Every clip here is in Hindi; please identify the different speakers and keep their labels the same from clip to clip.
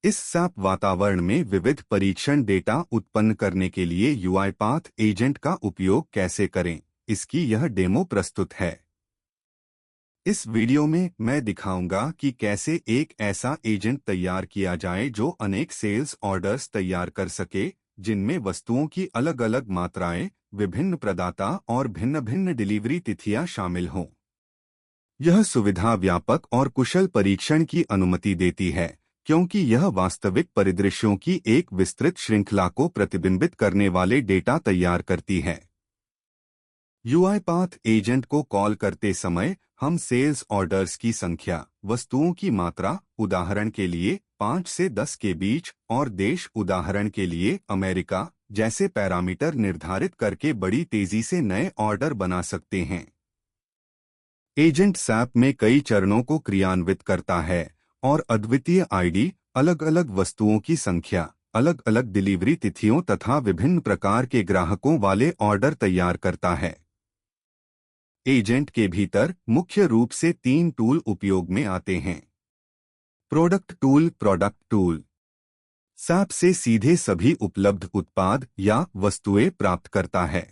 Speaker 1: इस SAP वातावरण में विविध परीक्षण डेटा उत्पन्न करने के लिए UiPath एजेंट का उपयोग कैसे करें, इसकी यह डेमो प्रस्तुत है। इस वीडियो में मैं दिखाऊंगा कि कैसे एक ऐसा एजेंट तैयार किया जाए जो अनेक सेल्स ऑर्डर्स तैयार कर सके, जिनमें वस्तुओं की अलग अलग मात्राएं, विभिन्न प्रदाता और भिन्न भिन्न डिलीवरी तिथियां शामिल हों। यह सुविधा व्यापक और कुशल परीक्षण की अनुमति देती है, क्योंकि यह वास्तविक परिदृश्यों की एक विस्तृत श्रृंखला को प्रतिबिंबित करने वाले डेटा तैयार करती है। UiPath एजेंट को कॉल करते समय हम सेल्स ऑर्डर्स की संख्या, वस्तुओं की मात्रा, उदाहरण के लिए 5 से 10 के बीच, और देश, उदाहरण के लिए अमेरिका, जैसे पैरामीटर निर्धारित करके बड़ी तेजी से नए ऑर्डर बना सकते हैं। एजेंट SAP में कई चरणों को क्रियान्वित करता है और अद्वितीय आईडी, अलग अलग वस्तुओं की संख्या, अलग अलग डिलीवरी तिथियों तथा विभिन्न प्रकार के ग्राहकों वाले ऑर्डर तैयार करता है। एजेंट के भीतर मुख्य रूप से 3 टूल उपयोग में आते हैं। प्रोडक्ट टूल SAP से सीधे सभी उपलब्ध उत्पाद या वस्तुएं प्राप्त करता है।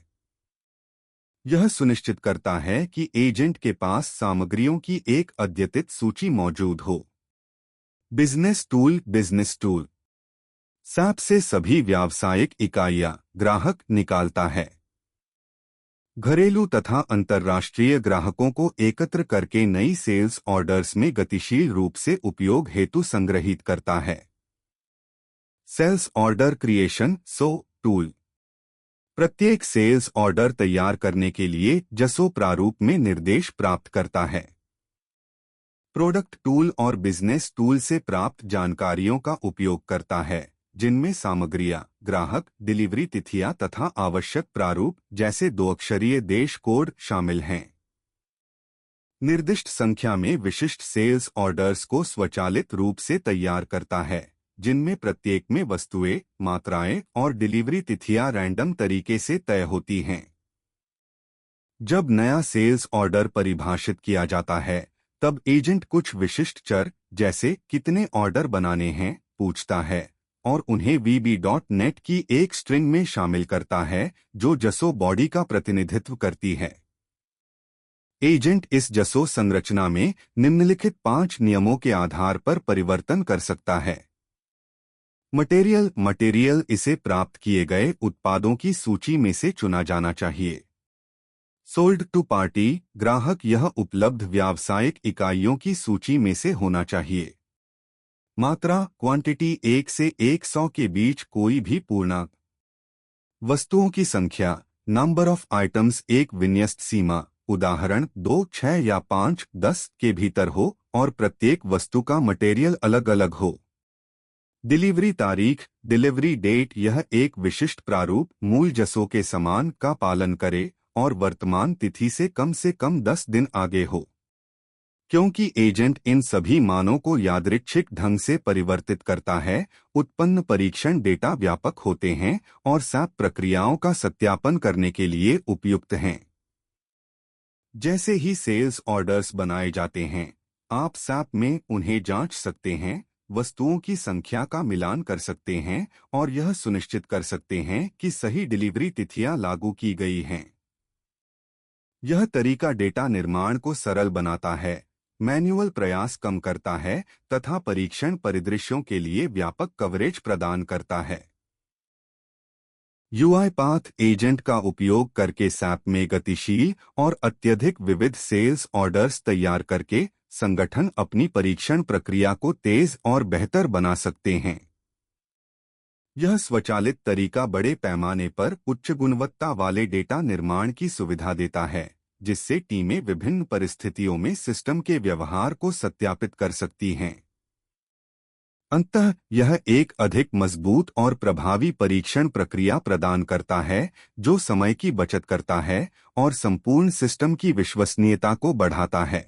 Speaker 1: यह सुनिश्चित करता है कि एजेंट के पास सामग्रियों की एक अद्यतित सूची मौजूद हो। बिजनेस टूल SAP से सभी व्यावसायिक इकाइयां, ग्राहक निकालता है। घरेलू तथा अंतर्राष्ट्रीय ग्राहकों को एकत्र करके नई सेल्स ऑर्डर्स में गतिशील रूप से उपयोग हेतु संग्रहित करता है। सेल्स ऑर्डर क्रिएशन टूल प्रत्येक सेल्स ऑर्डर तैयार करने के लिए जसो प्रारूप में निर्देश प्राप्त करता है। प्रोडक्ट टूल और बिजनेस टूल से प्राप्त जानकारियों का उपयोग करता है, जिनमें सामग्रियां, ग्राहक, डिलीवरी तिथियां तथा आवश्यक प्रारूप जैसे 2 अक्षरीय देश कोड शामिल हैं। निर्दिष्ट संख्या में विशिष्ट सेल्स ऑर्डर्स को स्वचालित रूप से तैयार करता है, जिनमें प्रत्येक में वस्तुएं, मात्राएं और डिलीवरी तिथियां रैंडम तरीके से तय होती हैं। जब नया सेल्स ऑर्डर परिभाषित किया जाता है, तब एजेंट कुछ विशिष्ट चर, जैसे कितने ऑर्डर बनाने हैं, पूछता है और उन्हें VB.NET की एक स्ट्रिंग में शामिल करता है, जो जसो बॉडी का प्रतिनिधित्व करती है। एजेंट इस जसो संरचना में निम्नलिखित 5 नियमों के आधार पर परिवर्तन कर सकता है। मटेरियल इसे प्राप्त किए गए उत्पादों की सूची में से चुना जाना चाहिए। सोल्ड टू पार्टी, ग्राहक, यह उपलब्ध व्यावसायिक इकाइयों की सूची में से होना चाहिए। मात्रा, क्वांटिटी 1 से 100 के बीच कोई भी पूर्णांक। वस्तुओं की संख्या, नंबर ऑफ आइटम्स, एक विन्यस्त सीमा, उदाहरण 2, 6 या 5, 10 के भीतर हो और प्रत्येक वस्तु का मटेरियल अलग अलग हो। डिलीवरी तारीख, डिलीवरी डेट, यह एक विशिष्ट प्रारूप, मूल जसो के समान का पालन करे और वर्तमान तिथि से कम 10 दिन आगे हो। क्योंकि एजेंट इन सभी मानों को यादृच्छिक ढंग से परिवर्तित करता है, उत्पन्न परीक्षण डेटा व्यापक होते हैं और SAP प्रक्रियाओं का सत्यापन करने के लिए उपयुक्त हैं। जैसे ही सेल्स ऑर्डर्स बनाए जाते हैं, आप SAP में उन्हें जांच सकते हैं, वस्तुओं की संख्या का मिलान कर सकते हैं और यह सुनिश्चित कर सकते हैं कि सही डिलीवरी तिथियां लागू की गई हैं। यह तरीका डेटा निर्माण को सरल बनाता है, मैन्युअल प्रयास कम करता है तथा परीक्षण परिदृश्यों के लिए व्यापक कवरेज प्रदान करता है। UiPath एजेंट का उपयोग करके SAP में गतिशील और अत्यधिक विविध सेल्स ऑर्डर्स तैयार करके संगठन अपनी परीक्षण प्रक्रिया को तेज और बेहतर बना सकते हैं। यह स्वचालित तरीका बड़े पैमाने पर उच्च गुणवत्ता वाले डेटा निर्माण की सुविधा देता है, जिससे टीमें विभिन्न परिस्थितियों में सिस्टम के व्यवहार को सत्यापित कर सकती हैं। अंततः यह एक अधिक मजबूत और प्रभावी परीक्षण प्रक्रिया प्रदान करता है, जो समय की बचत करता है और संपूर्ण सिस्टम की विश्वसनीयता को बढ़ाता है।